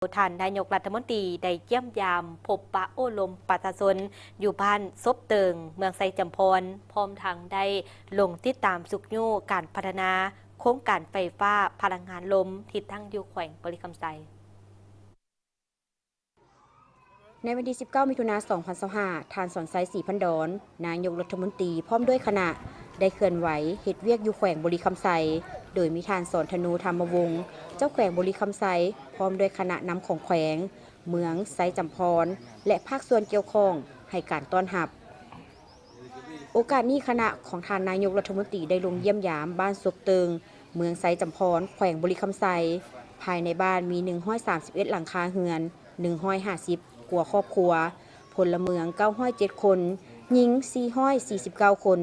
ท่านนายกรัฐมนตรีได้เยี่ยมยามพบปะโอ้ลมประชาชนอยู่บ้านซบเติงเมืองไซจำพรพร้อมทางได้ลงติดตามสุกยู่การพัฒนาโครงการไฟฟ้าพลังงานลมที่ตั้งอยู่แขวงบริคำไซในวันที่ 19 มิถุนายน 2025 ทานสอนไซศรีพันดอนนายกรัฐมนตรีพร้อมด้วยคณะได้เคลื่อนไหวเฮ็ดเวียกอยู่แขวงบริคำไซโดยมีทานสอนธนูธรรมวงศ์เจ้าแขวงบริคำไซพร้อมด้วยคณะนำของแขวงเมืองไซจำพรและภาคส่วนเกี่ยวข้องให้การต้อนรับโอกาสนี้คณะของทานนายกรัฐมนตรีได้ลงเยี่ยมยามบ้านซบเติงเมืองไซจำพรแขวงบริคำไซภายในบ้านมี131หลังคาเรือน150กว่าครอบครัวพลเมือง907คนหญิง449คน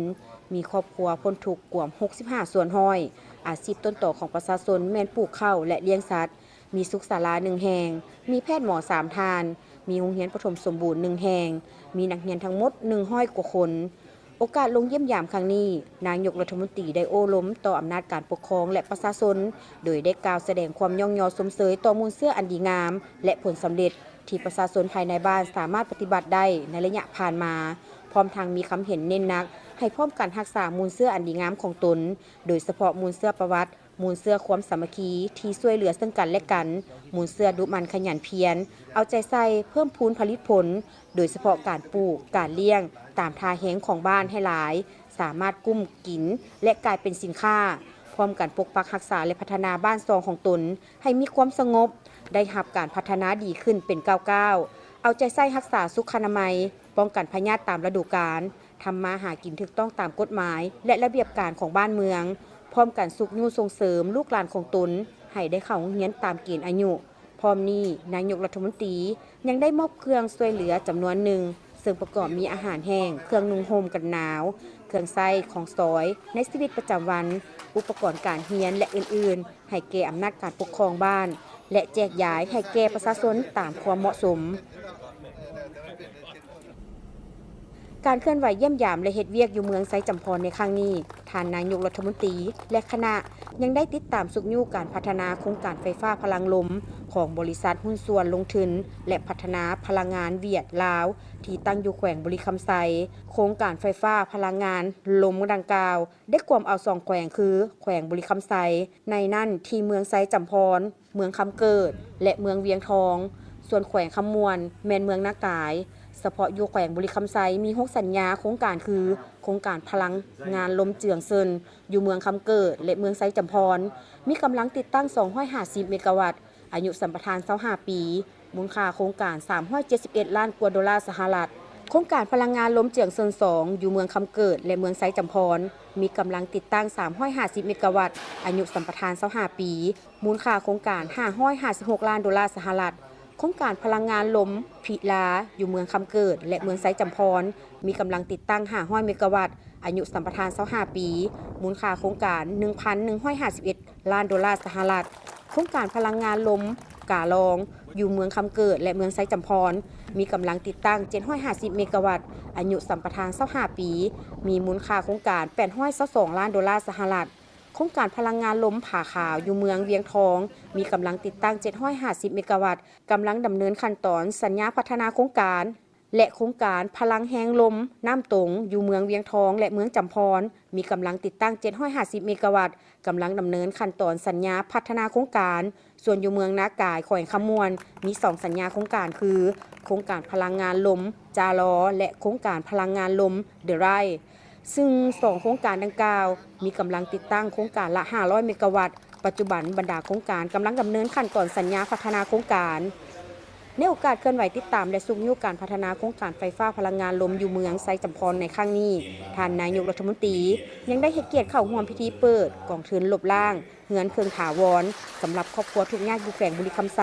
มีครอบครัวพ้นทุกข์กว่า65ส่วนห้อยอาชีพต้นต่อของประชาชนแม่นปลูกข้าวและเลี้ยงสัตว์มีสุขศาลา1แห่งมีแพทย์หมอ3ทานมีโรงเรียนประถมสมบูรณ์1แห่งมีนักเรียนทั้งหมด100กว่าคนโอกาสลงเยี่ยมยามครั้งนี้นายกรัฐมนตรีได้โอ้ล้มต่ออำนาจการปกครองและประชาชนโดยได้กล่าวแสดงความย่องยอสมเสยต่อมูลเสื้ออันดีงามและผลสำเร็จที่ประชาชนภายในบ้านสามารถปฏิบัติได้ในระยะผ่านมาพร้อมทางมีคำเห็นเน้นนักให้พร้อมกันรักษามูลเสื้ออันดีงามของตนโดยเฉพาะมูลเสื้อประวัติมูลเสื้อความสามัคคีที่ช่วยเหลือซึ่งกันและกันมูลเสื้อดุมันขยันเพียรเอาใจใส่เพิ่มพูนผลิตผลโดยเฉพาะการปลูกการเลี้ยงตามทาแห้งของบ้านให้หลายสามารถกุ้มกินและกลายเป็นสินค้าพร้อมกันปกปักรักษาและพัฒนาบ้านซองของตนให้มีความสงบได้รับการพัฒนาดีขึ้นเป็นก้าวๆเอาใจใส่รักษาสุขอนามัยป้องกันพยาธิตามฤดูกาลทำมาหากินถูกต้องตามกฎหมายและระเบียบการของบ้านเมืองพร้อมกันสุขยู่ส่งเสริมลูกหลานของตนให้ได้เข้าโรงเรียนตามเกณฑ์อายุพร้อมนี้นายกรัฐมนตรียังได้มอบเครื่องช่วยเหลือจำนวนหนึ่งซึ่งประกอบมีอาหารแห้งเครื่องนุ่งห่มกันหนาวเครื่องใช้ของซอยในชีวิตประจำวันอุปกรณ์การเรียนและอื่นๆให้แก่อำนาจการปกครองบ้านและแจกย้ายให้แก่ประชาชนตามความเหมาะสมการเคลื่อนไหวเยี่ยมยามและเฮ็ดเวียกอยู่เมืองไซจำพรในครั้งนี้ท่านนายกรัฐมนตรีและคณะยังได้ติดตามสุขยู่การพัฒนาโครงการไฟฟ้าพลังลมของบริษัทหุ้นส่วนลงทุนและพัฒนาพลังงานเวียดลาวที่ตั้งอยู่แขวงบริคำไซโครงการไฟฟ้าพลังงานลมดังกล่าวได้กวมเอา2แขวงคือแขวงบริคำไซในนั่นที่เมืองไซจำพรเมืองคำเกิดและเมืองเวียงทองส่วนแขวงคำมวนแมนเมืองนากายเฉพาะอยู่แขวงบริคำไซมี6สัญญาโครงการคือโครงการพลังงานลมเจืองเซินอยู่เมืองคำเกิดและเมืองไซจำพรมีกำลังติดตั้ง250เมกะวัตต์อายุสัมปทาน25ปีมูลค่าโครงการ371ล้านกว่าดอลลาร์สหรัฐโครงการพลังงานลมเจืองเซิน2อยู่เมืองคำเกิดและเมืองไซจำพรมีกำลังติดตั้ง350เมกะวัตต์อายุสัมปทาน25ปีมูลค่าโครงการ556ล้านดอลลาร์สหรัฐโครงการพลังงานลมพิลาอยู่เมืองคำเกิดและเมืองไซจำพรมีกำลังติดตั้ง500เมกะวัตต์อายุสัมปทาน25ปีมูลค่าโครงการ 1,151 ล้านดอลลาร์สหรัฐโครงการพลังงานลมกาลองอยู่เมืองคำเกิดและเมืองไซจำพรมีกำลังติดตั้ง750เมกะวัตต์อายุสัมปทาน25ปีมีมูลค่าโครงการ822ล้านดอลลาร์สหรัฐโครงการพลังงานลมผาขาวอยู่เมืองเวียงทองมีกำลังติดตั้ง750เมกะวัตต์กำลังดำเนินขั้นตอนสัญญาพัฒนาโครงการและโครงการพลังแห้งลมน้ำตงอยู่เมืองเวียงทองและเมืองจำพรมีกำลังติดตั้ง750เมกะวัตต์กำลังดำเนินขั้นตอนสัญญาพัฒนาโครงการส่วนอยู่เมืองนากายแขวงคำมวนมี2สัญญาโครงการคือโครงการพลังงานลมจาลอและโครงการพลังงานลมเดอะไรซึ่ง2โครงการดังกล่าวมีกำลังติดตั้งโครงการละ500เมกะวัตต์ปัจจุบันบรรดาโครงการกำลังดำเนินขั้นตอนสัญญาพัฒนาโครงการในโอกาสเคลื่อนไหวติดตามและสุขยู่การพัฒนาโครงการไฟฟ้าพลังงานลมอยู่เมืองไซจำพรในครั้งนี้ท่านนายกรัฐมนตรียังได้ให้เกียรติเข้าร่วมพิธีเปิดกองทุนลบล้างเฮือนเครื่องถาวรสำหรับครอบครัวทุกยากอยู่แขวงบริคำไซ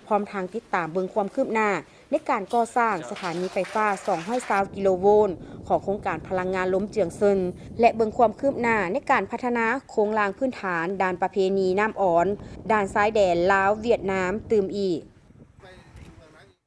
พร้อมทางติดตามเบิ่งความคืบหน้าในการก่อสร้างสถานีไฟฟ้า220กิโลโวลต์ของโครงการพลังงานลมเจืองเซินและเบิ่งความคืบหน้าในการพัฒนาโครงรางพื้นฐานด้านประเพณีน้ำอ่อนด้านซ้ายแดนลาวเวียดนามตื่มอีก